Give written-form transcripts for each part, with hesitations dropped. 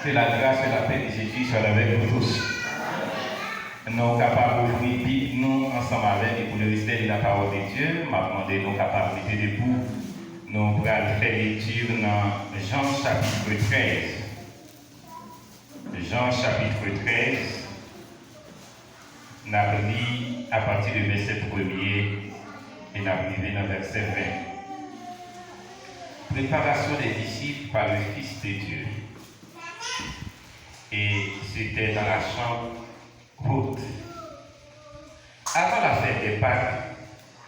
Que la grâce et la paix de Jésus soient avec nous tous. Nous sommes capables d'ouvrir la Bible, nous, ensemble avec, et pour le respect de la parole de Dieu, m'a demandé nos capacités debout. Nous allons faire lecture dans Jean chapitre 13. Jean chapitre 13. Nous allons lire à partir du verset 1er et nous allons arriver dans le verset 20. Préparation des disciples par le Fils de Dieu. Et c'était dans la chambre haute. Avant la fête des Pâques,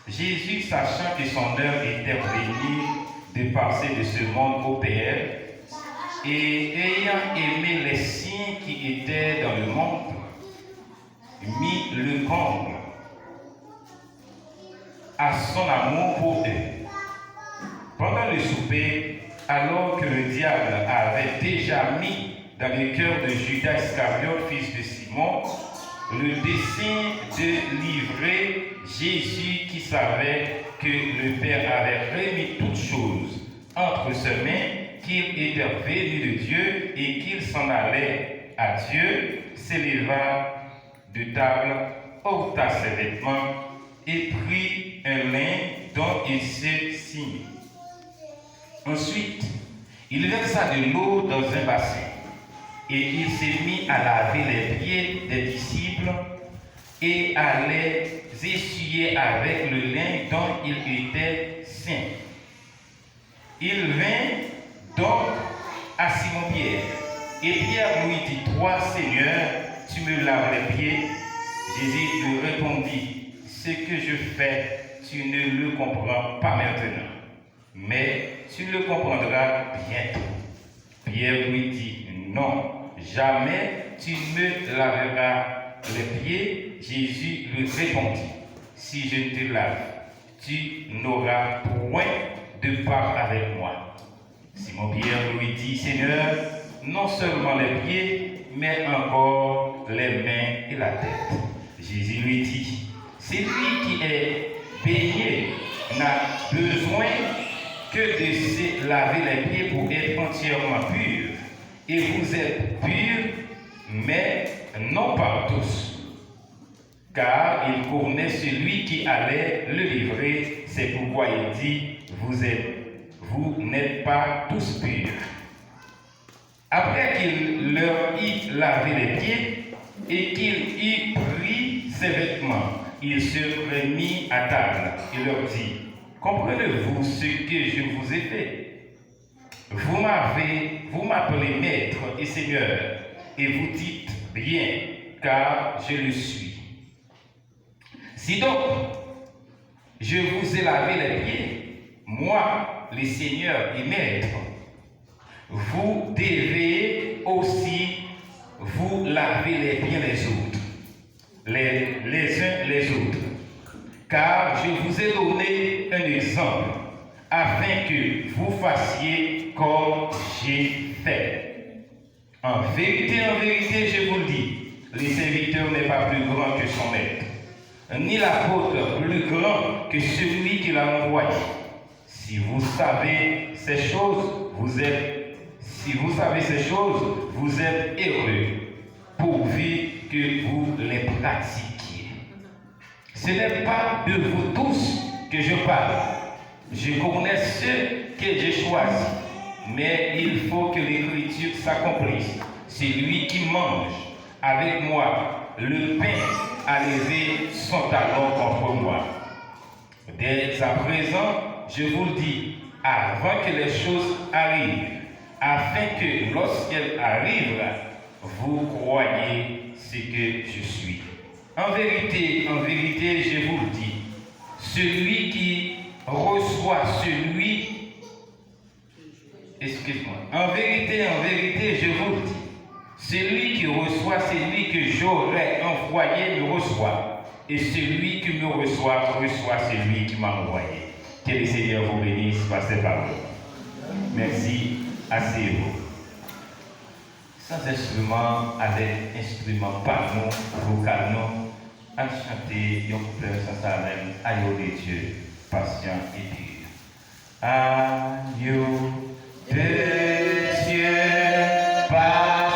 Jésus, sachant que son heure était venue de passer de ce monde au Père, et ayant aimé les signes qui étaient dans le monde, mit le comble à son amour pour eux. Pendant le souper, alors que le diable avait déjà mis dans le cœur de Judas Iscariote, fils de Simon, le dessein de livrer Jésus, qui savait que le Père avait remis toutes choses entre ses mains, qu'il était venu de Dieu et qu'il s'en allait à Dieu, s'éleva de table, ôta ses vêtements et prit un lin dont il se signait. Ensuite, il versa de l'eau dans un bassin et il s'est mis à laver les pieds des disciples et à les essuyer avec le lin dont il était saint. Il vint donc à Simon-Pierre et Pierre lui dit: Toi, Seigneur, tu me laves les pieds? Jésus lui répondit: Ce que je fais, tu ne le comprends pas maintenant, mais tu le comprendras bientôt. Pierre lui dit: Non, jamais tu ne me laveras les pieds. Jésus lui répondit: Si je te lave, tu n'auras point de part avec moi. Simon-Pierre lui dit: Seigneur, non seulement les pieds, mais encore les mains et la tête. Jésus lui dit: Celui qui est baigné n'a besoin que de se laver les pieds pour être entièrement pur. Et vous êtes purs, mais non pas tous. Car il connaît celui qui allait le livrer. C'est pourquoi il dit: vous n'êtes pas tous purs. Après qu'il leur eut lavé les pieds et qu'il eut pris ses vêtements, il se remit à table et leur dit: Comprenez-vous ce que je vous ai fait? Vous m'appelez maître et seigneur, et vous dites bien, car je le suis. Si donc je vous ai lavé les pieds, moi, le Seigneur et maître, vous devez aussi vous laver les pieds les autres, les uns les autres. Car je vous ai donné un exemple, afin que vous fassiez comme j'ai fait. En vérité, je vous le dis, le serviteur n'est pas plus grand que son maître, ni l'apôtre plus grand que celui qui l'a envoyé. Si vous savez ces choses, vous êtes heureux, pourvu que vous les pratiquiez. Ce n'est pas de vous tous que je parle. Je connais ceux que j'ai choisis, mais il faut que l'écriture s'accomplisse. Celui qui mange avec moi le pain a levé son talon contre moi. Dès à présent, je vous le dis, avant que les choses arrivent, afin que lorsqu'elles arrivent, vous croyez ce que je suis. En vérité, je vous le dis, celui qui reçoit en vérité, je vous le dis, celui qui reçoit celui que j'aurais envoyé me reçoit, et celui qui me reçoit celui qui m'a envoyé. Que le Seigneur vous bénisse par ces paroles. Merci, asseyez-vous. Sans instrument, avec instrument par nous, vocal nous, à chanter, yon couplet sans ça même, agneau de Dieu, patient et pur. Agneau de Dieu, patient.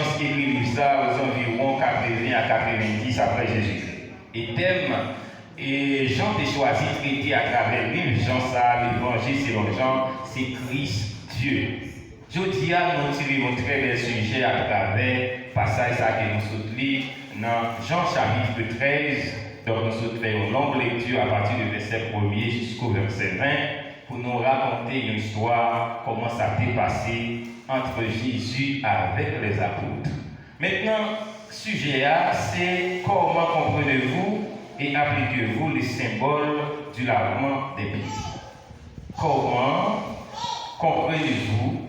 chance d'écrire ça aux environs 80 à 90 après Jésus-Christ. Et thème, et Jean t'a choisi de traiter à travers le livre Jean ça, l'évangile selon Jean, c'est Christ Dieu. Je dis à nous tirer un très bel sujet à travers le passage que nous soutenons dans Jean chapitre 13. Donc nous soutenons une longue lecture à partir du verset 1er jusqu'au verset 20 pour nous raconter une histoire, comment ça s'est passé entre Jésus avec les apôtres. Maintenant, le sujet c'est comment comprenez-vous et appliquez-vous les symboles du lavement des pieds. Comment comprenez-vous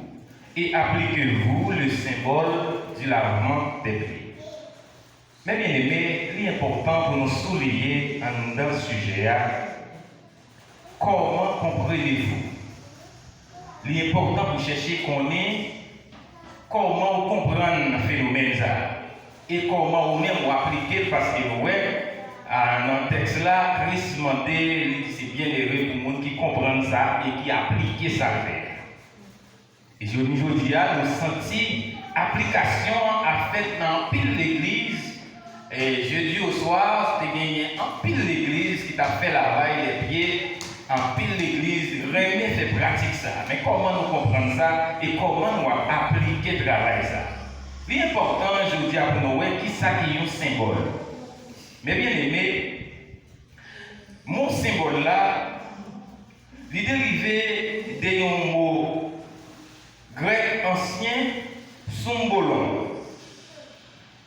et appliquez-vous le symbole du lavement des pieds. Mais bien aimé, il est important pour nous souligner dans ce sujet comment comprenez-vous. Il est important pour chercher qu'on est comment comprendre le phénomène et comment même appliquer parce que dans le texte là, Christ demandait, c'est bien heureux pour le monde qui comprend ça et qui applique ça. Et je dis, nous sentons application à fait dans pile l'église. Et jeudi au soir, tu as gagné en pile l'église qui t'a fait laver les pieds, en pile l'église, vraiment fait pratique ça. Mais comment nous comprenons ça et comment nous appliquer le travail ça? L'important, je dis à nous, qui ça qui est un symbole. Mais bien aimé, mon symbole là, il est dérivé d'un mot grec ancien, symbolon,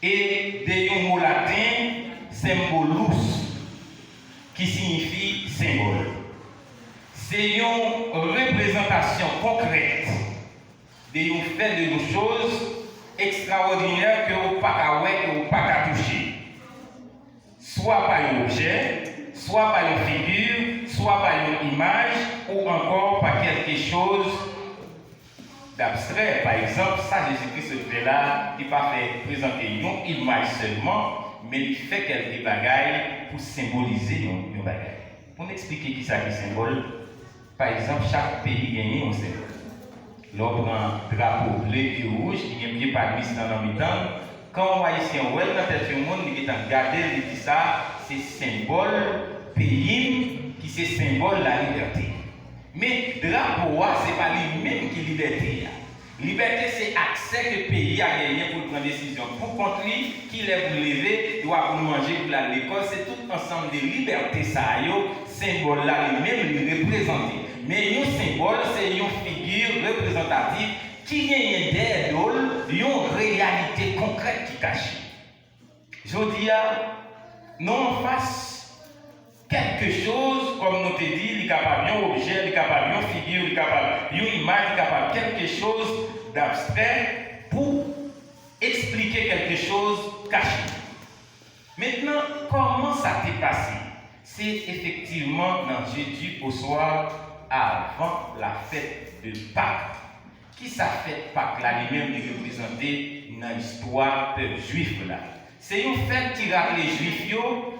et d'un mot latin, symbolus, qui signifie symbole. C'est une représentation concrète de fait de nos choses extraordinaires que vous ne pouvez pas toucher. Soit par un objet, soit par une figure, soit par une image, ou encore par quelque chose d'abstrait. Par exemple, ça Jésus-Christ fait là, il ne va pas présenter une image seulement, mais il fait quelques bagailles pour symboliser une bagaille. Pour m'expliquer qui ça qui symbole, par exemple, chaque pays gagne un symbole. L'on prend un drapeau bleu et rouge, qui est bien pas mis dans le mi-temps. Quand on voit ici un well dans tout le monde, qui est en garder, il dit ça, c'est symbole pays, qui c'est symbole la liberté. Mais drapeau, ce n'est pas lui-même qui liberté. Liberté, c'est accès que le pays a gagné pour prendre des décisions. Pour contre lui, qu'il est pour lever, doit pour manger, pour aller à l'école, c'est tout ensemble de liberté, ça, symbole là, lui-même, lui représenter. Mais un symbole, c'est une figure représentative qui est des idoles, une réalité concrète qui cache. Je dis, non, face quelque chose, comme nous te dit, il est capable d'un objet, il est capable d'une figure, il est capable d'une image, il est capable de quelque chose d'abstrait pour expliquer quelque chose caché. Maintenant, comment ça s'est passé? C'est effectivement dans jeudi au soir, avant la fête de Pâques. Qui ça fait Pâques là, lui-même représenté dans l'histoire peuple juif là? C'est une fête qui rappelle les Juifs,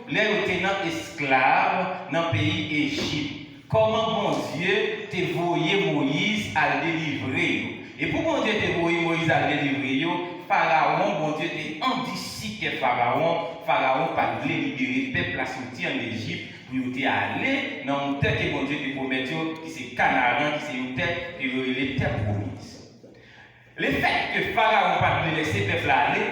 les tenants esclaves dans le pays Égypte. Comment bon Dieu t'a envoyé Moïse à le délivrer. Et pour bon Dieu t'a envoyé Moïse à le délivrer, Pharaon, bon Dieu t'a endicé que Pharaon pas voulu libérer le peuple à sortir en Égypte pour y aller dans une terre que bon Dieu t'a promis, qui c'est Canaan, qui c'est une terre qui est les terres promises. Le fait que Pharaon pas voulu laisser le peuple aller,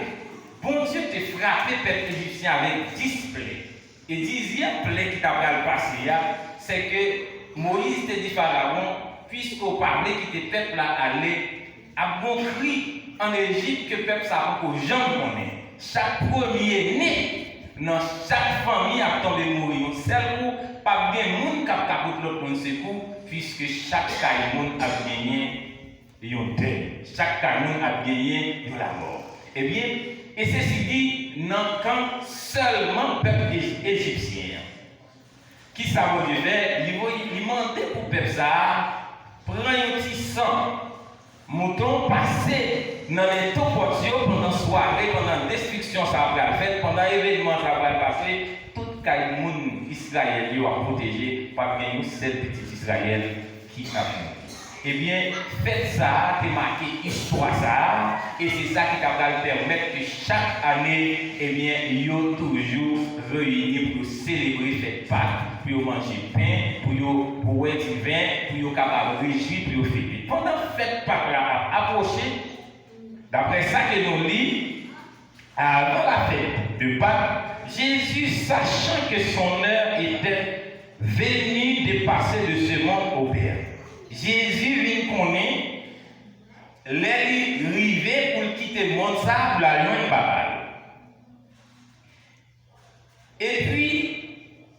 bon Dieu t'a frappé le peuple égyptien avec 10 plaies. Et 10e plaie qui t'a passé, c'est que Moïse t'a dit Pharaon, puisqu'on parlait que le peuple a allé à bon cri en Égypte que le peuple ça pour que gens connaissent. Chaque premier-né dans chaque famille a tombé mourir. Seul ou pas bien monde qui a capté l'autre monde secours, puisque chaque caïmon a gagné un deuil. Chaque caïmon a gagné de la mort. Eh bien, et ceci dit, non quand seulement le peuple égyptien. Qui ça va faire? Il demandait pour le peuple ça, prendre un petit sang, mouton passé dans les taux pendant la soirée, pendant la destruction, ça va faire, pendant l'événement, ça va passer, tout le monde Israël a protégé par un seul petit Israël qui a fait. eh bien, faites ça, t'es marqué histoire ça, et c'est ça qui va permettre que chaque année, eh bien, yo toujours réunis pour célébrer cette Pâques, pour manger pain, pour boire du vin, pour capable réjouir, pour fêter. Pendant cette Pâques là approcher, d'après ça que nous lisons, avant la fête de Pâques, Jésus, sachant que son heure était venue de passer de ce monde au Père, Jésus vient connaître les rivés pour quitter le monde ça pour la loin de Babel. Et puis,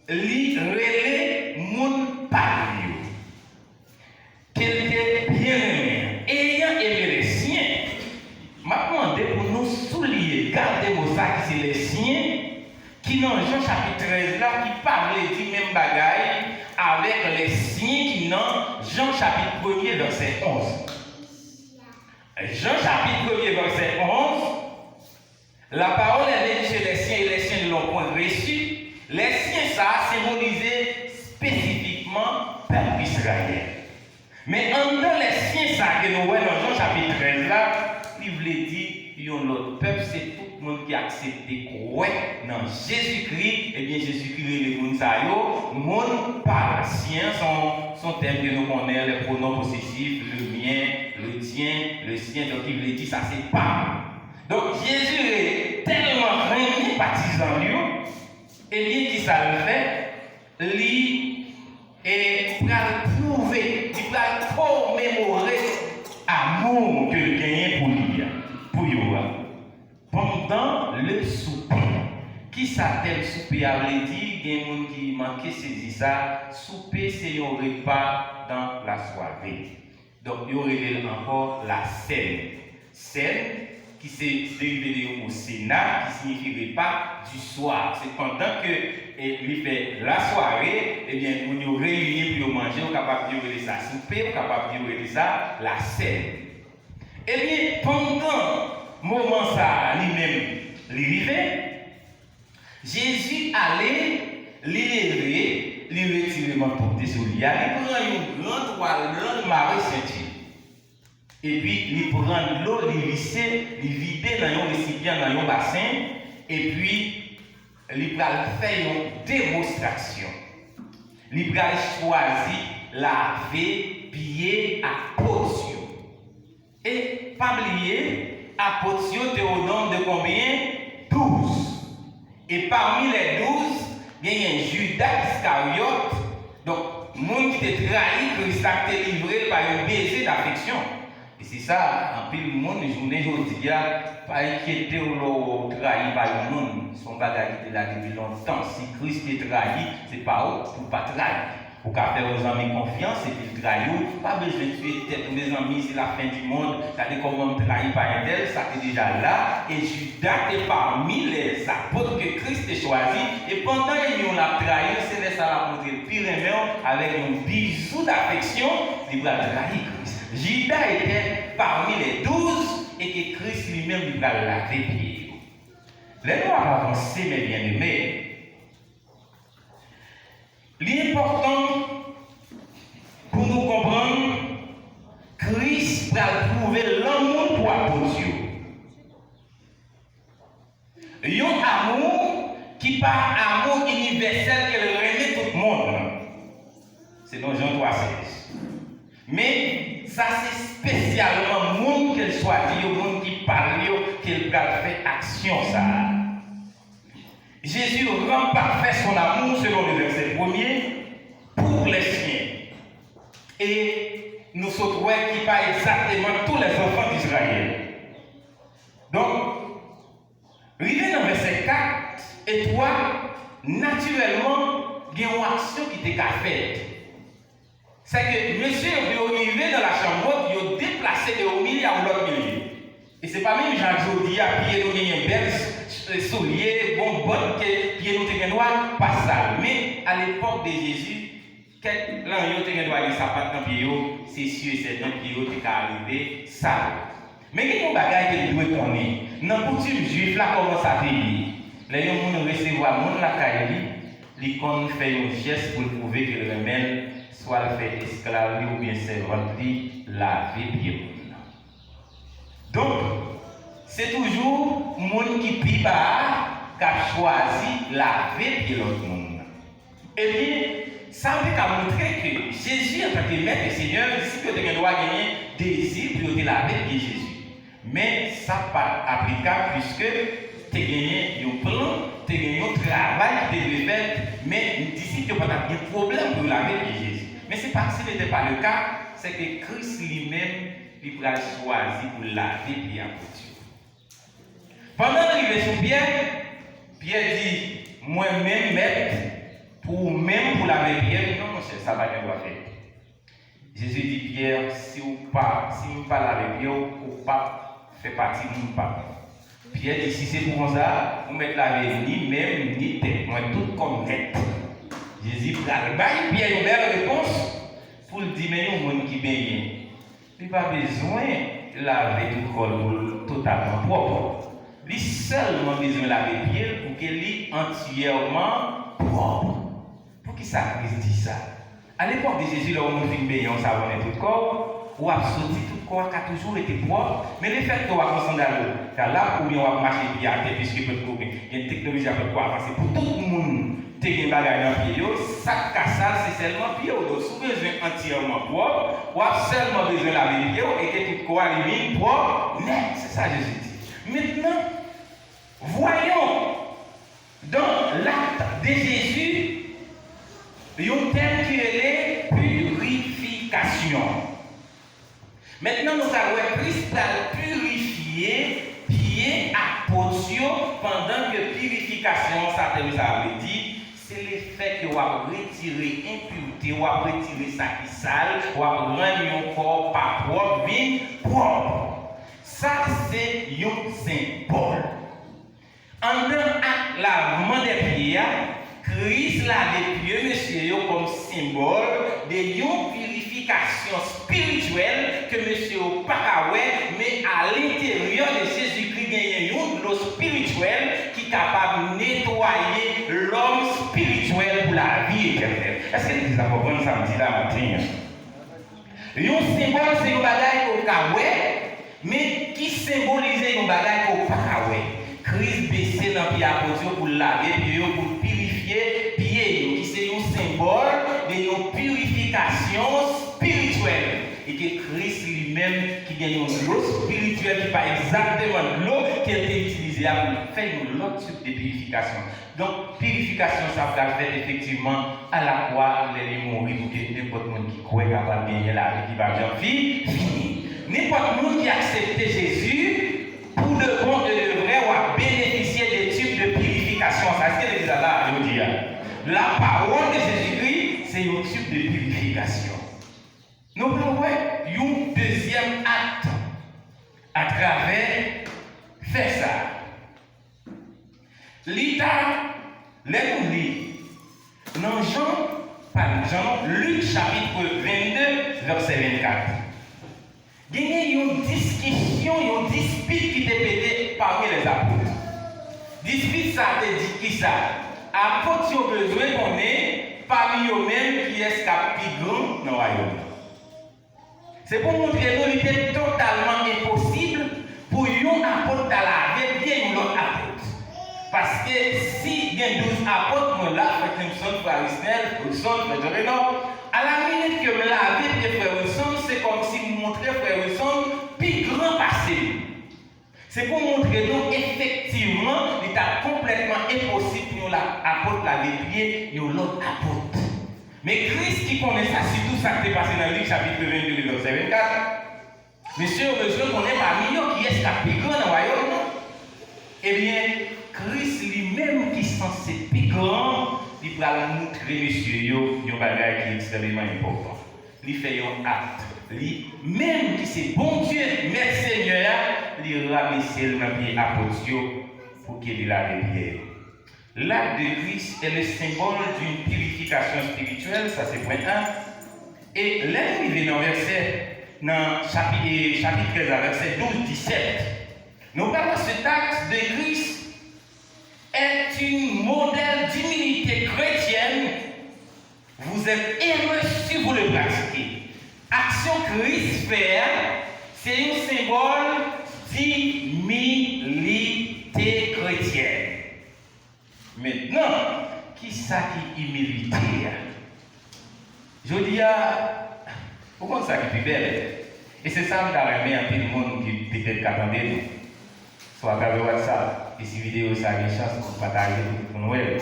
il relève mon pari. Quelqu'un bien aimé, ayant aimé les siens, m'a demandé pour nous souligner, gardez-moi ça qui c'est les siens, qui dans Jean chapitre 13 là, qui parlait du même bagaille avec les siens qui dans Jean chapitre 1er verset 11. Jean chapitre 1er verset 11, la parole est venue chez les siens et les siens ne l'ont point reçu. Les siens, ça symbolisait spécifiquement peuple Israël. Mais en dans les siens, ça que nous voyons dans Jean chapitre 13 là, il voulait dire l'autre peuple, c'est tout le monde qui a accepté quoi dans Jésus-Christ. Et bien Jésus-Christ, les monde ça yo, monde par la science, son terme que nous connaissons, les pronoms possessifs, le mien, le tien, le sien, donc il voulait dire ça c'est pas. Donc Jésus est tellement régné baptisant lui, et bien qui ça le fait, lui est pour prouver, il va commémorer l'amour que le gagne pour lui. Pendant le souper, qui s'appelle souper a veut dire, il y a des gens qui manquent saisir ça, souper c'est un repas dans la soirée. Donc il y aurait encore la scène. Scène qui s'est dérivée au Sénat, qui signifie repas du soir. C'est pendant que il fait la soirée, eh bien, on est réunis pour manger, on est capable de dire ça souper, on est capable de dire ça la scène. Eh bien, pendant moment ça, lui-même, l'arrivée, Jésus allait l'élever, lui retirer le manteau de sur lui, il prend une grande toile, marée ceinture. Et puis, il prend l'eau, il lisser, il vider dans un récipient, dans un bassin, et puis, il va faire une démonstration. Il va choisir laver, piller à potion. Et pas oublier, apôtre était au nombre de combien? 12. Et parmi les 12, il y a un Judas Iscariote, donc, monde qui était trahi, Christ a été livré par un baiser d'affection. Et c'est ça, en plus, le monde, journée aujourd'hui, pas inquiété ou trahi par le monde, son bagage qui était là depuis longtemps. Si Christ est trahi, c'est pas eux, pour pas trahir. Pour qu'à faire aux amis confiance et puis le trahir, pas besoin de tuer tête mes amis, c'est la fin du monde. Regardez comment on trahit par un tel, ça est déjà là. Et Judas est parmi les apôtres que Christ a choisi. Et pendant qu'ils l'a trahi, c'est là ça l'a montré le pire avec un bisou d'affection, il va trahir Christ. Judas était parmi les 12 et que Christ lui-même il va laver pied. Les lois avancées, mes bien-aimés. L'important pour nous comprendre, Christ va prouver l'amour pour l'apôtre. Un amour qui pas amour universel qu'elle remet tout le monde. C'est dans Jean 3,16. Mais ça c'est spécialement le monde qu'elle choisit, le monde qui parle, qu'elle va faire action ça. Jésus rend parfait son amour selon le verset 1er pour les siens. Et nous sommes qui pas exactement tous les enfants d'Israël. Donc, arrivé dans le verset 4 et 3, naturellement, il y a une action qui était faite. C'est que monsieur est arrivé dans la chambre, il a déplacé de milieu à l'autre milieu. Et ce n'est pas même Jean-Jodi à pied de une belle souliers, bonbonne, pied nous te noir, pas ça. Mais à l'époque de Jésus, là on te noir les sapates dans pied, c'est sûr c'est dans pied qui est arrivé ça. Mais il y a un bagage qui doit tourner. Dans la coutume juive, là comment ça paye. Là on recevoir mon la caille, l'icône fait un geste pour prouver que le remède soit le fait esclave ou bien servante, laver pied. Donc, c'est toujours le monde qui prie pas, qui a choisi laver pied l'autre monde. Eh bien, ça veut montrer que Jésus, en tant que maître et Seigneur, ici que tu dois gagner désir pour te laver pied Jésus. Mais ça n'est pas applicable puisque tu as gagné un plan, tu as gagné un travail qui devait faire, mais d'ici tu n'as pas de problème pour laver pied Jésus. Mais c'est parce que ce n'était pas le cas, c'est que Christ lui-même, il a choisi pour laver pied à Dieu. Pendant l'arrivée sur Pierre, Pierre dit, moi-même, maître, pour laver pied, non, mon cher, ça va bien faire. Jésus dit, Pierre, si vous ne pas laver pied, vous ne pas faire partie de mon papa. Pierre dit, si c'est pour ça, vous ne mettez laver ni même, ni tête, moi tout comme net. Jésus prend le bail, Pierre a une belle réponse pour le dire, mais il y a un monde qui baigne. Il n'a pas besoin de laver tout le corps totalement propre. Il a seulement besoin de laver les pieds pour qu'il soit entièrement propre. Pour qui ça Christ dit ça? À l'époque de Jésus, là où on fait une baignade, on savait tout le corps, ou a sorti tout le corps qui a toujours été propre, mais le fait qu'on va consommer dans l'eau, car là, où on va marcher pied à terre, puisque peut-être il y a une technologie qui peut avancer pour tout le monde. Tu as des bagages dans le pied, ça cassage, c'est seulement pied. Donc, si vous avez entièrement propre, vous avez seulement besoin de laver les pieds et que tout le corps est propre, net. C'est ça Jésus dit. Maintenant, voyons dans l'acte de Jésus un terme qui est purification. Maintenant, nous avons Christ a purifié pied à portion pendant que purification, ça veut dire. C'est le fait que vous retirer l'impureté, vous retirer ça qui est sale, vous rendre un corps pas propre, bien propre. Ça, c'est un symbole. En un acte lavement des pieds, Christ lave les pieds, monsieur, comme symbole de une purification spirituelle que monsieur pas mais à l'intérieur de Jésus-Christ, il y a une eau spirituelle qui est capable de nettoyer l'homme spirituel pour la vie éternelle. Est-ce que vous avez compris samedi là matin? Un symbole, c'est un bagage au kawé, mais qui symbolise un bagage au kawé. Christ baissé dans le pied à pour laver, pour purifier pied, qui c'est un symbole de purification spirituelle. Et que Christ lui-même, qui gagne une eau spirituelle, qui n'est pas exactement l'eau qui a été utilisée pour faire une autre type de purification. Donc, purification, ça va faire effectivement à la croix, les mourir pour que n'importe qui croit qu'il va gagner la vie, qui va bien finir. N'importe qui accepte Jésus, pour de bon et de vrai, va bénéficier des types de purification. Ça, c'est ce que là, je veux dire. La parole de Jésus-Christ, c'est un type de purification. Nous avons un deuxième acte à travers faire ça. L'État, les lit dans Jean, Luc chapitre 22, verset 24. Il y a une discussion, une dispute qui était pétée parmi les apôtres. Dispute, ça te dit qui ça? Apôtres ont besoin qu'on ait parmi eux-mêmes qui est plus grand dans le royaume. C'est pour montrer que il était totalement impossible pour un apôtre de laver bien un autre apôtre. Parce que si il y a 12 apôtres, nous là, Wilson, frère Isnel, Wilson, frère non. À la minute que me laver bien frère Wilson, c'est comme si vous montrez frère Wilson plus grand passé. C'est pour montrer nous effectivement, il est complètement impossible pour nous l'apôtre laver pied et l'autre apôtre. Mais Christ qui connaît ça, surtout ça qui est passé dans Luc chapitre 22, verset 24. Monsieur, besoin qu'on ait parmi eux qui est la plus grande dans le royaume, non? Eh bien, Christ lui-même qui est censé plus grand, il va montrer, monsieur, un bagage qui est extrêmement important. Il fait un acte. Lui-même qui c'est bon Dieu, Maître Seigneur, il rabaisse le pied apôtre pour qu'il lave les pieds. L'acte de Christ est le symbole d'une purification spirituelle, ça c'est point 1. Et l'arrivée dans chapitre 13, verset 12-17, nous parlons de cet acte de Christ est un modèle d'humilité chrétienne. Vous vous êtes heureux si vous le pratiquez. Action Christ fait, c'est un symbole d'humilité chrétienne. Maintenant, qui ça qui humilité? Je dis pourquoi ça qui est belle? Et c'est ça que je remis un peu de monde qui peut-être attendait nous. Soit à travers WhatsApp, et si vidéo ça a une chance pour partager pour Noël.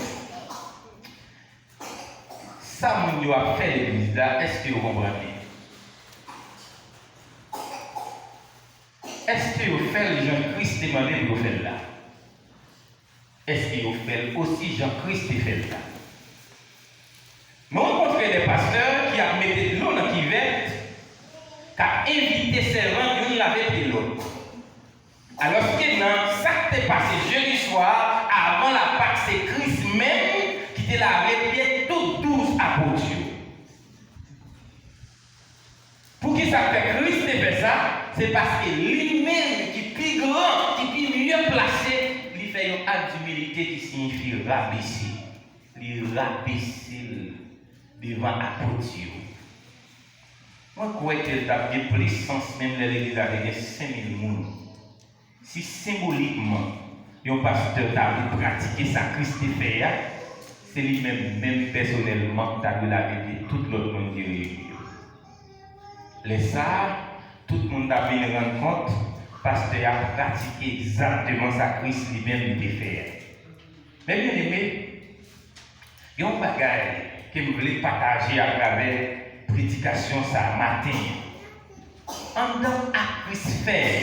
Ça, nous avons fait l'église là, est-ce que vous comprenez? Est-ce que vous faites les Jean-Christ demandé pour vous faire là? Est-ce que vous faites aussi Jean-Christ fait là? Nous rencontrons des pasteurs qui ont mis de l'eau dans la cuvette, qui ont invité ses servants de laver de l'eau. Alors que dans ça qui est passé jeudi soir, avant la Pâque, c'est Christ même qui te lavé les pieds toutes 12 apôtres. Pour qui ça fait Christ fait ça? C'est parce que lui-même qui est plus grand, qui est mieux placé, lui fait un acte d'humilité qui signifie rabaisser. Il rabaisser devant l'apôtre. Moi, je crois qu'il y a plus de sens, même l'église avec 5000 personnes. Si symboliquement, un pasteur a pratiqué ça, Christ fait, c'est lui-même, personnellement, qui a lavé tout l'autre monde qui est réuni. Les ça, tout le monde a bien rendre compte, parce qu'il a pratiqué exactement ça, Christ lui-même lui fait. Mais bien aimé, il y a un bagage que je voulais partager à travers la prédication ça matin. En tant que Christ fait,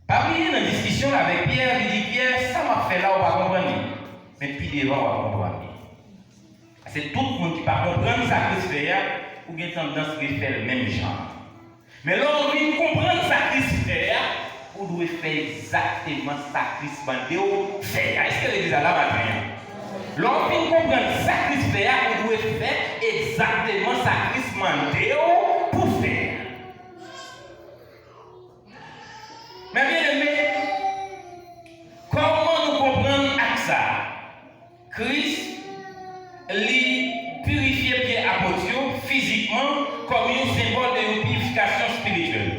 parmi dans la discussion avec Pierre, il dit Pierre, ça m'a fait là, on va comprendre. Mais puis devant, on va comprendre. C'est tout le monde qui va comprendre ça Christ fait, ou bien tendance à faire le même genre. Mais lorsqu'on vient comprendre ça Christ fait, on doit faire exactement ça Christ fait. Est-ce que l'église a là maintenant? Lorsqu'on vient comprendre ça Christ fait, on doit faire exactement ça Christ pour faire. Mais bien aimé, comment nous comprenons ça? Christ lui purifier pied apôtre physiquement comme un symbole de purification spirituelle.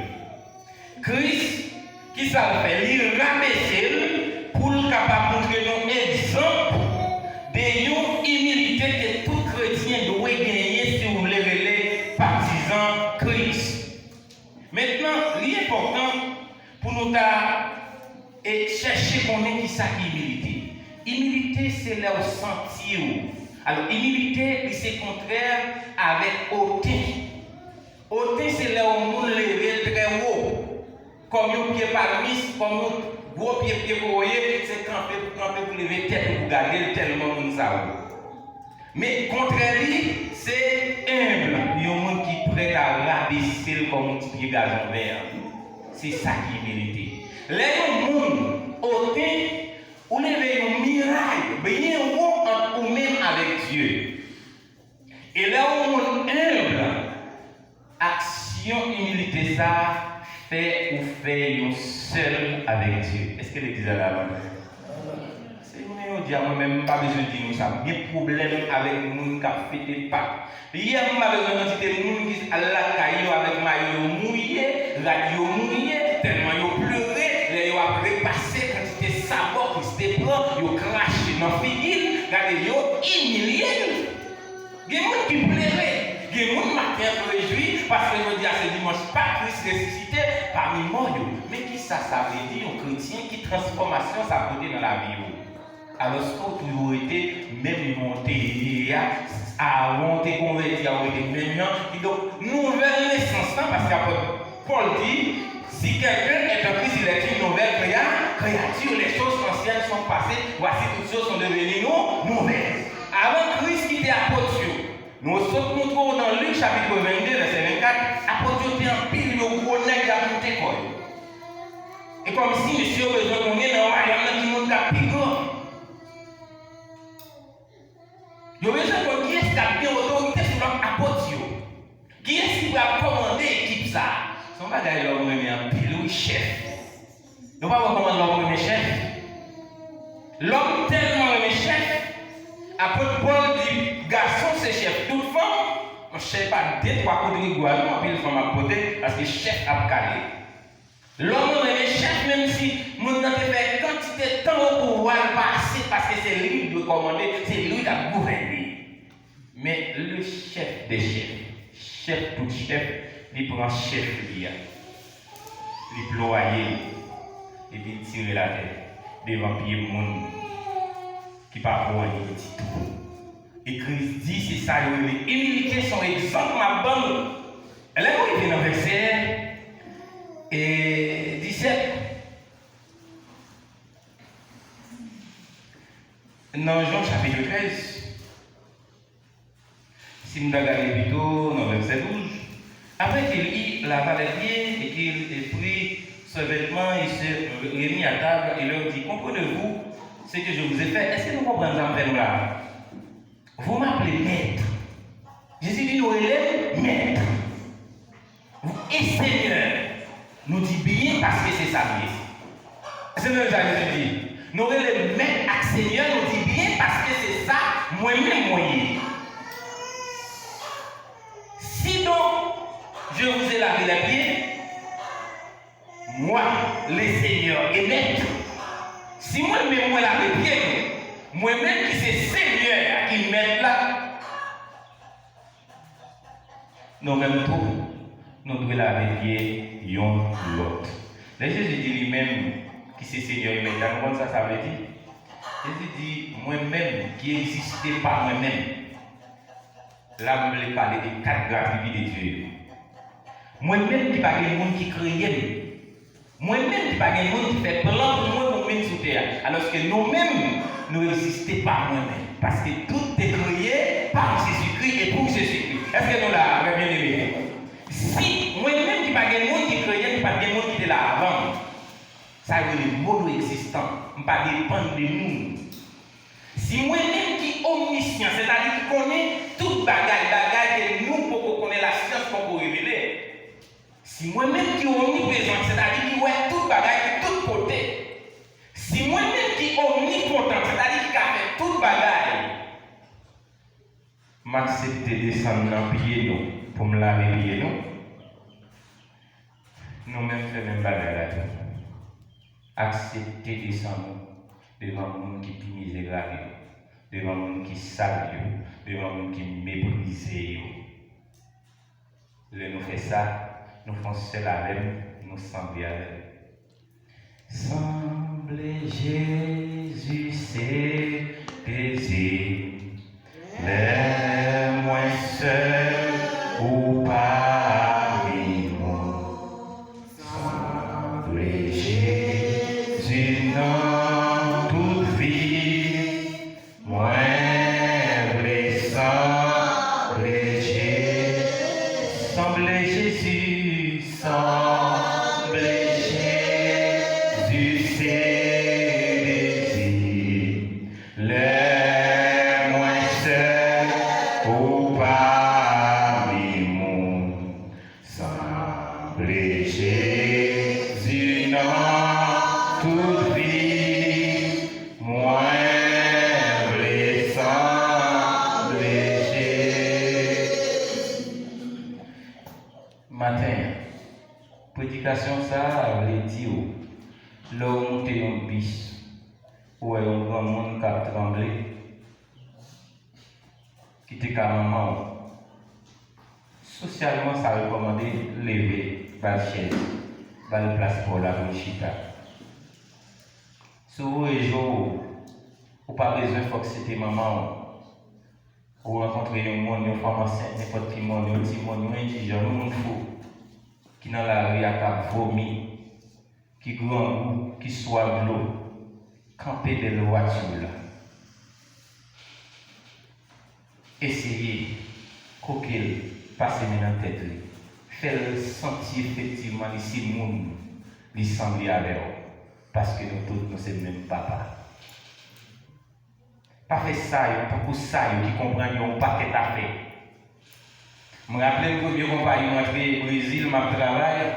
Christ, qui ça fait? Il rabaisser pour le capable de montrer un exemple de humilité que tout chrétien doit gagner si vous voulez les partisans Christ. Maintenant, l'important pour nous chercher qu'on est qui ça humilité. Humilité, c'est là au sentir. Alors, humilité, c'est contraire avec hauteur. Hauteur, c'est là où on lève très haut. Comme un pied parmi, comme un gros pied vous voyez, c'est camper pour lever tête pour garder tellement on ça. Mais contraire, c'est humble. Il y a un monde qui est prêt à rabaisser comme un petit pied gazon vert. C'est ça qui est humilité. Les monde hauteur, ou lever un miracle, bien haut ou même avec Dieu. Et là où on humble, action, humilité, ça fait ou fait un seul avec Dieu. Est-ce que l'église est là? C'est nous dire moi-même, pas besoin de dire ça. Il y a des problèmes avec les gens qui ont fait des pactes. Hier, on a besoin de dire les gens qui sont à la caillou avec maillot mouillé, radio mouillé, tellement ils ont pleuré, ils ont repassé quand c'était sabot, quand c'était blanc, ils ont craché dans le figuil, ils ont humilié. Il y a des gens qui pleuraient. Il y a des gens qui se réjouissent parce que je dis à ce dimanche, pas Christ ressuscité parmi moi. Mais qui ça veut dire un chrétien qui transformation ça côté dans la vie? Alors, ce qu'on a toujours été, même monté, avant de convertir, avant de maintenant, donc, nouvelle naissance, parce que Paul dit, si quelqu'un est en Christ, il est une nouvelle créature, les choses anciennes sont passées, voici toutes choses sont devenues nouvelles. Avant Christ qui était apôtre, nous sommes dans Luc chapitre 22, verset 24, apôtre était en pile, le gros nègre à monter quoi. Et comme si monsieur a besoin qu'on ait dans le royaume qui monte à plus grand. Il y a besoin qu'on qui est-ce qui a bien autorité sur l'apôtre. Qui est-ce qui va commander l'équipe ça? Son bagage l'homme remet en pile, oui, chef. Nous ne pouvons pas commander l'homme remet chef. L'homme tellement remet chef, apôtre Paul dit, garçon, on cherche pas deux, trois côtés de gouvernement, puis il faut m'apporter parce que le chef a calé. L'homme est le chef, même si mon n'a fait quantité de temps pour pouvoir passer parce que c'est lui qui doit commander, c'est lui qui a gouverné. Mais le chef des chefs, chef tout chef, il prend chef lui, il ployer, et puis tirer la tête devant pied monde qui pas pour un petit tout. Et Christ dit, c'est ça, il humilité son exemple, ma bonne. Elle est arrivée dans le verset et 17. Dans Jean chapitre 13, si nous regardons plutôt dans le verset 12, après qu'il lit la valette et qu'il ait pris ce vêtement, il s'est remis à table et leur dit, comprenez-vous ce que je vous ai fait? Est-ce que nous comprenons ça là? Vous m'appelez maître. Jésus dit, nous élèves maître. Et Seigneur, nous dit bien parce que c'est ça. Seigneur, Jésus dit, nous élèves maître avec Seigneur, nous dit bien parce que c'est ça, moi-même moyen. Si donc, je vous ai lavé les pieds, moi, le Seigneur est maître. Si moi-même, moi, lavé les pieds, moi-même qui c'est Seigneur qui m'aide là, nous-mêmes tout, nous devons laver les pieds l'un l'autre. Là, Jésus dit lui-même qui c'est Seigneur qui m'aide là, comment ça veut dire? Jésus dit moi-même qui n'existais pas moi-même. Là, je voulais parler des 4 gratuités de Dieu. Moi-même qui ne pas de monde qui crée. Moi-même qui ne pas de monde qui fait plan pour moi pour mettre sur terre. Alors que nous-mêmes, nous n'existons pas nous-mêmes. Parce que tout est créé par Jésus-Christ et pour Jésus-Christ. Est-ce que nous l'avons bien aimé? Si moi-même qui ne pas de monde qui crée, qui pas de monde qui est là avant, ça veut dire mono existant. Je ne pas dépendre de nous. Si moi-même qui est omniscient, c'est-à-dire qui connaît toute bagaille que nous, pour connaître la science, pour révéler. Si moi-même qui est omniprésent, c'est-à-dire qui voit toute bagaille de tout côté. Si moi-même qui est omnipotent, c'est-à-dire qui a fait toute bagaille, m'accepte de descendre dans le pied pour me laver les pieds, nous-mêmes faisons même bagaille là. Accepter de descendre devant le monde qui est misérable, devant le monde qui est sale, devant le monde qui est méprisé. Nous faisons ça. Nous faisons la même, nous semblons avec. Semblez Jésus, c'est plaisir. Les moins seuls ou parmi moi. Semblez Jésus dans toute vie. Moins blessant, semblez Jésus, semblez Jésus, c'est désir. Les moins seuls ou parmi nous. Semblez Jésus dans toute vie. Moins blessant, matin, prédication ça veut dire l'homme monte un bis ou un grand monde qui a tremblé qui était carrément socialement ça recommandé lever la chaise dans la place pour la chita. Sur les jours ou pas besoin faut que c'était maman ou rencontrer un monde, une femme enceinte, n'importe qui monde, un petit monde, un indigène, un monde fou, qui dans la rue a vomi, qui grand goût, qui soit de l'eau, camper de la voiture là. Essayez, coquille, passer dans la tête, faire sentir effectivement ici le monde, il semble avec eux, parce que nous tous, nous sommes le même papa. Pas fait ça, pas pour ça, qui comprennent un paquet d'affaires. Je me rappelle que je suis au Brésil, je travaille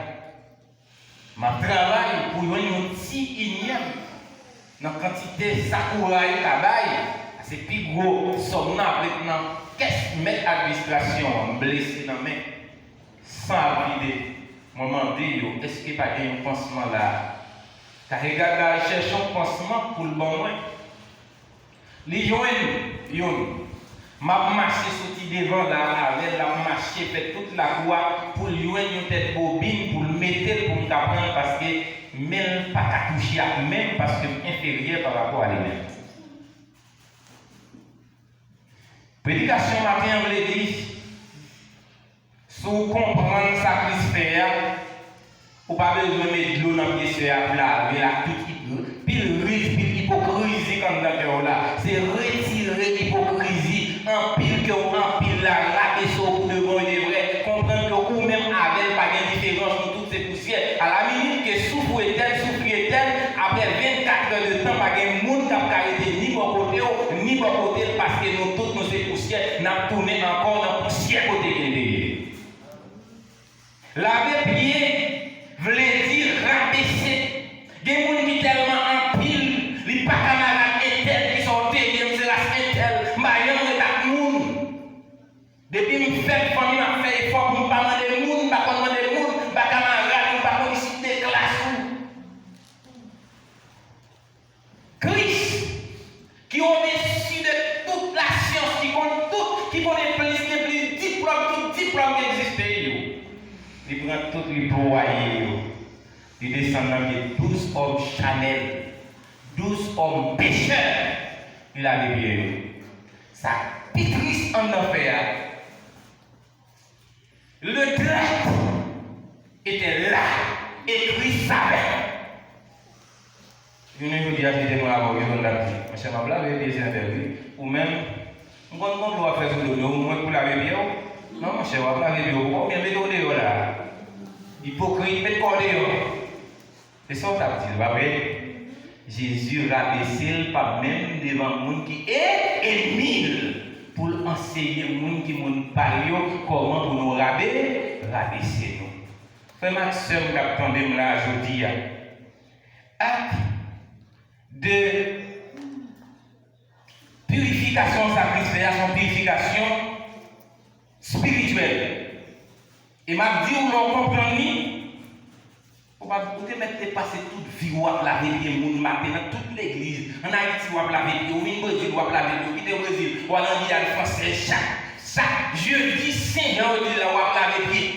pour un petit igname dans la quantité de sakura et tabac. C'est plus gros, somme maintenant qu'est-ce que mettre administration blessé dans main sans vider. Moment dit, est-ce qu'il n'y a pas un pansement là? Car regarde là, cherche un pansement pour le bon moins. Les gens, m'a marché sorti devant là, avec la marché, fait toute la voie pour lui une tête bobine, pour le mettre, pour me t'apprendre, parce que même pas qu'à toucher à même, parce que inférieur par rapport à lui-même. Prédication matin, on veut dire, si vous comprenez ça Christ fait, vous n'avez pas besoin de mettre de l'eau dans le pied, pour laver la toute pile hypocrisie comme dans le cœur là. C'est retirer l'hypocrisie, en pile la rater sur pour de bon et de vrai. Comprendre que vous-même avec pas de différence dans toutes ces poussières. À la minute que souffre est-elle, après 24 heures de temps, pas de monde qui a arrêté ni bon côté ni bon côté parce que nous toutes nos poussières n'a tourné encore dans la poussière côté qui est. Laver pied veut dire rabaisser. Il y a des gens qui sont tellement en pile, les pas camarades éternels qui sont terribles, c'est la éternelle. Maillon est à monde. Depuis que je fais famille, je fais effort pour ne pas demander le monde, pas demander le monde, pas camarades, pas solliciter des classes. Christ, qui ont reçu de toute la science, qui connaît tout, qui connaît plus de diplômes, tout diplôme qui existe. Il prend tout les ployés. Il descend dans les 12 hommes Chanel, 12 hommes pécheurs. Il a les pieds. Ça pétrisse en enfer. Le traître était là, écrit savait. Je ne dis pas que je moi avoir besoin de la vie. Je vais laver des interviews. Ou même, on doit faire ce que nous avons pour laver bien. Non, je vais laver bien. On vient de là. Hypocrite, mais quoi dehors? C'est ça que tu as dit. Jésus rabaissé pas même devant le monde qui est ennemi pour enseigner le monde qui nous parle comment pour nous rabaisser nous. Frère Maxime, qui attendait là aujourd'hui, acte de purification sacrificielle, purification spirituelle. Et m'a dit, où l'on comprend, on va vous mettre passer toute vie, ou à laver les gens, dans toute l'église. En Haïti, ou à laver les gens, au Brésil, ou à laver les gens, qui est au Brésil, ou à l'Anguille, français, chaque jeudi, Saint-Jean, ou à laver les pieds.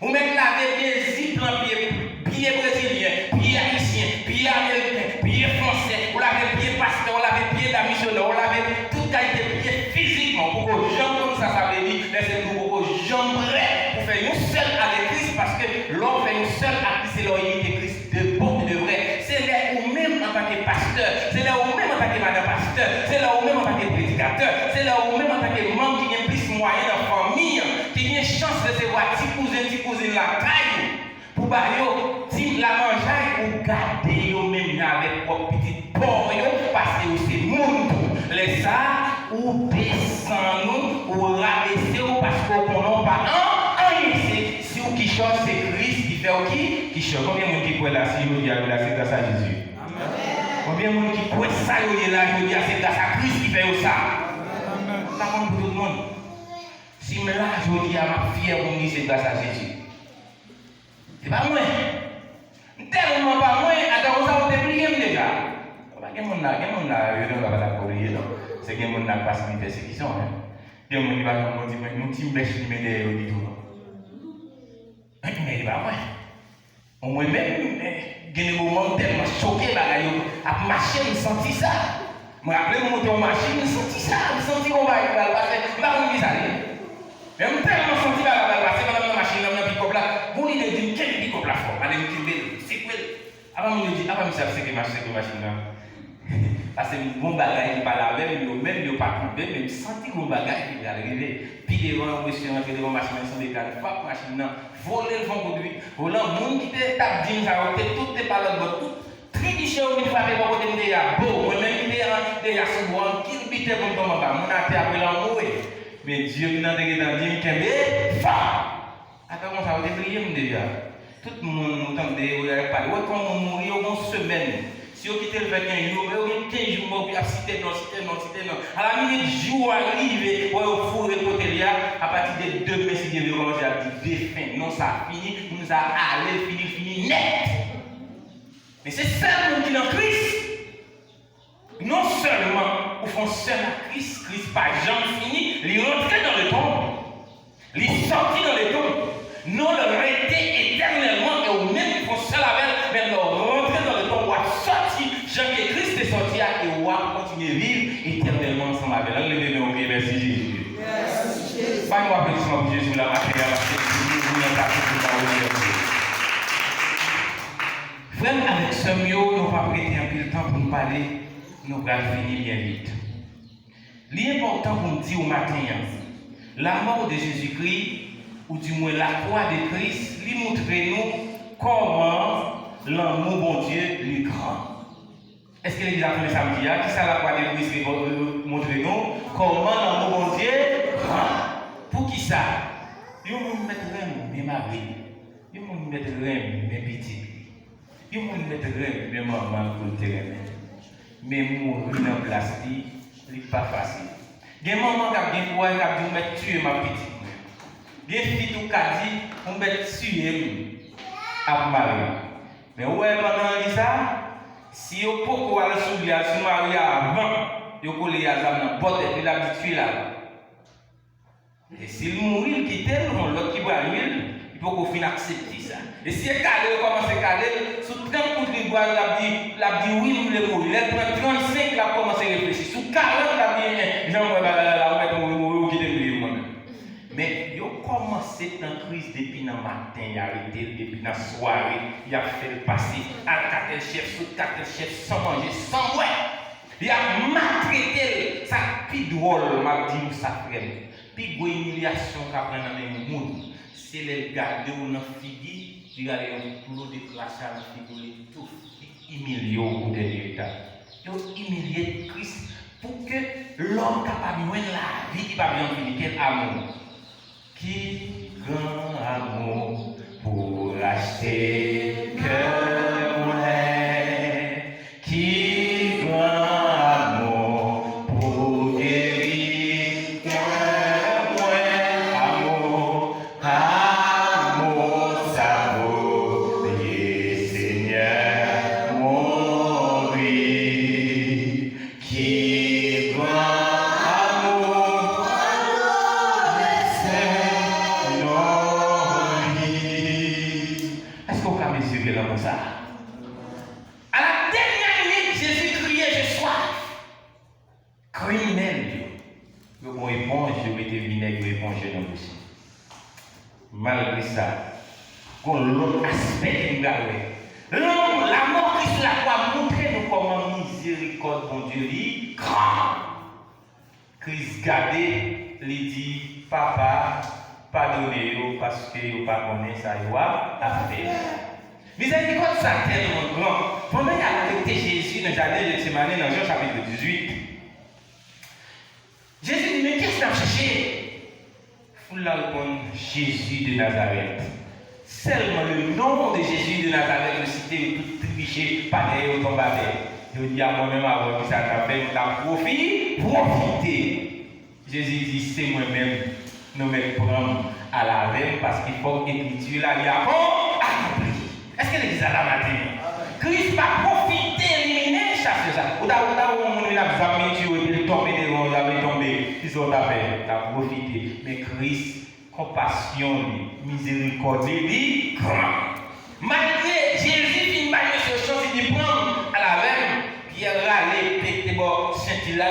Ou même laver les zip en pied brésilien, pied haïtien, pied américain, pied français, ou laver les pieds pasteur, ou laver les pieds d'un missionnaire, ou laver toute qualité de pied physiquement, pour que les gens comme ça veut dire, laissez-nous pour que les gens prêts pour faire une seule avec Christ, parce que l'on fait une seule à Christ, c'est l'unité de Christ, de bon et de vrai. C'est là où même en tant que pasteur, c'est là où même en tant que madame pasteur, c'est là où même en tant que prédicateur, c'est là où même en tant que membre qui a plus moyen dans la famille, qui a une chance de se voir petit cousin la taille, pour bailler, si la manger ou garder même avec vos petites porcs, parce que c'est monde. Les ça, ou descend nous, ou rabaisser, parce qu'on n'a pas un, si vous qui chante, c'est Christ qui fait qui? Qui chante. Combien de monde qui croit là, si vous dites là, c'est grâce à Jésus? Combien de monde qui croit ça, vous là, je dis c'est grâce à Christ qui fait ça? Ça compte pour tout le monde. Si je là, je dis à ma fille, vous me dites c'est grâce à Jésus. C'est pas moi. Tellement pas moi, attends, ça va te plier déjà. Il y a des gens qui ne la corriger, c'est qu'il y a des gens qui passent une persécution. Il y a des gens qui vont dire, nous sommes blessés, nous sommes des tout. Mais il va moi. Au moins, même, il y a des moments tellement choqués, à marcher, je senti ça. Je me rappelle, je montais en machine, je senti ça. Je senti qu'on va passer. Je ne sais pas ça. Mais je tellement senti qu'on va passer dans la machine, dans le pick-up là. Vous lui dites, quel pick-up là fort? Allez, c'est quoi? Avant, je me dis, avant, je sais que c'est machine là. Parce que mon bagage qui parle avec même il pas trouvé même senti mon bagage qui est arrivé puis devant monsieur rentrer devant machine sans décalage pas machine non voler le fond conduit volant monde qui était tap din ça tout est pas là tout tricher au niveau frapper pour côté derrière bon moi même qui est derrière souvent qui bité comme comme ça mon a après l'amour mais Dieu n'a pas dans dire qu'elle fa attends comment ça va déplier déjà tout le monde nous tente de parler comme on mourir en semaine. Si vous quittez le 21 jours, vous avez 15 jours, puis à citer non. À la minute jour arrivé, ouais, au four et côté à partir de 2 mai, si Dieu veut commencer à dire défunt. Non, ça fini, nous a allé, fini, net. Mais c'est seulement qui est en Christ. Non seulement, au fond, seul à Christ par Jean fini, il rentrait dans le tombe. Il sortit dans le tombe. Non, le rester éternellement et au même fond seul avec, mais le rentrer dans le tombe, ou à sortir, Jean que Christ est sorti et ou à continuer à vivre éternellement ensemble avec. Là, levez nos pieds, merci Jésus. Merci Jésus. Pas nous applaudissements pour Jésus, la matinée, frère, avec ce mieux, nous va prêter un peu de temps pour nous parler. Nous allons finir bien vite. L'important pour nous dire au matin, la mort de Jésus-Christ, ou du moins la croix de Christ, lui montre nous comment l'amour bon Dieu est grand. Est-ce que l'Église a entendu samedi? Qui ça la croix de Christ montre nous comment l'amour bon Dieu est grand? Pour qui ça? Ils vont nous mettre mes maris, ils vont nous mettre mes petits, ils vont nous mettre mes mamans pour le terrain. Mais mourir dans la place, ce n'est pas facile. Il y a des mamans qui ont dit tuer ma petite. Il y a des filles qui ont dit on va tuer à Marie. Mais ouais, pendant ça, si vous pouvez aller sur Marie avant, vous pouvez aller à la porte et la tuer là. Et s'il mourit, il quitte l'autre qui va l'huile, il faut qu'on accepter ça. Et si il calé, commence à caler, sous 30 coups de bois, il a dit oui, nous voulons mourir. Il prend 35, il a commencé à réfléchir. Sous 40, il a dit j'en vais là, on va mourir, quitter le moi-même. Mais il a commencé dans crise depuis le matin, il a arrêté depuis la soirée, il a fait le passer à 4 chefs, sous 4 chefs, sans manger, sans boire. Il a maltraité, ça plus drôle, m'a dit, ça frère. Puis une humiliation qu'a pris dans le monde, c'est les garder ou dans figure, il y a un plot de crachats dans figure, tout humilié au bout de l'État. Ils ont humilié Christ pour que l'homme capable de mener la vie qui va bien finir. Quel amour! Qui grand amour pour acheter que mon est? Qui grand amour pour guérir que mon amour, amour, savour, Seigneur, mon vie. Qui grand amour, est-ce qu'on peut mesurer là comme ça? À la dernière minute, Jésus criait, j'ai soif. Criminel. Le bon éponge, je mettais vinaigre éponge dans le bouche. Malgré ça, qu'on l'autre aspect qui nous a l'homme, la mort Christ la croix montrer nous comment miséricorde bon Dieu est grand. Christ gardé, lui dit, papa, pardonnez-vous parce que vous ne connaissez pas ça à faire. Miséricorde, ça tellement grand. Pendant qu'il a arrêté Jésus dans le jardin de Gethsémane, dans Jean chapitre 18, Jésus dit, mais qu'est-ce que tu as cherché? Il faut répondre, Jésus de Nazareth. Seulement le nom de Jésus de Nazareth, le cité tout triché, pas d'ailleurs au tombe avec. Je dis à moi-même avant que ça t'a fait, profiter. Jésus dit, c'est moi-même, nous me prendre à la veine parce qu'il faut écriture là, il y a accompli. Est-ce que l'église a la matin? Christ va profiter, éliminer chaque ça. Ou on a besoin de tomber devant, on avait tombé, ils ont profité. Mais Christ, compassion, miséricorde, il grand. Malgré Jésus, il m'a dit ce chose, il dit prendre à la veine, puis il râle, pété, bon, scintille là,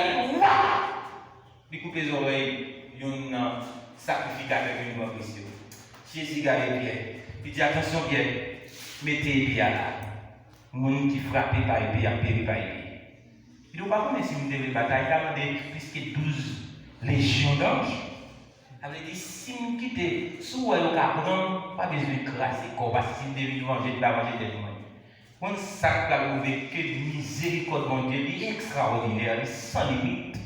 il coupe les oreilles, il y a un sacrificateur qui nous va précieux. Jésus garde les pieds. Il dit attention, Pierre, mettez les pieds là. Moun qui frappe par les pieds, a péri par les pieds. Il ne doit pas connaître si nous devons bataille, il a demandé plus que 12 légions d'anges. Il avait dit si nous quittons, si vous avez prendre, pas besoin de craser le corps, parce que si nous devons manger, nous devons manger des moyens. Quand ça a trouvé que miséricorde mon Dieu est extraordinaire, sans limite.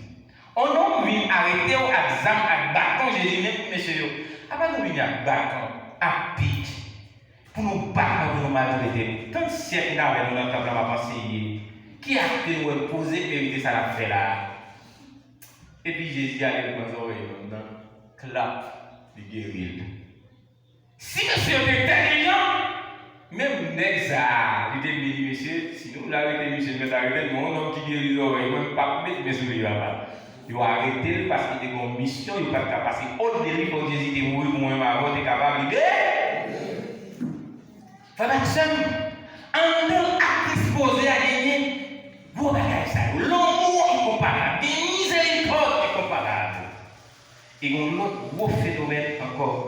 On a venu arrêter à exam, à bâton, Jésus, messieurs. Avant nous venir à bâton, à pic, pour nous battre, pour nous maltraiter. Tant de siècles d'avant, nous avons pensé, Qui a posé vérité ça l'a fait là? Et puis Jésus a dit dans son oreille, clap, il guérit. Si monsieur est intelligent, même nègre ça, il était dit, monsieur, sinon l'arrêté, monsieur, mais arrêté, mon homme qui guérit les oreilles, même pas mettre mes souliers là-bas. Il va arrêter parce qu'il a une mission, il va pas passer au délit pour Jésus de mourir pour moi, avant de capable de guérir. Frère en nous à disposer à gagner, vous regardez ça, l'amour est comparable, des miséricordes est comparable. Et on a un autre gros phénomène encore.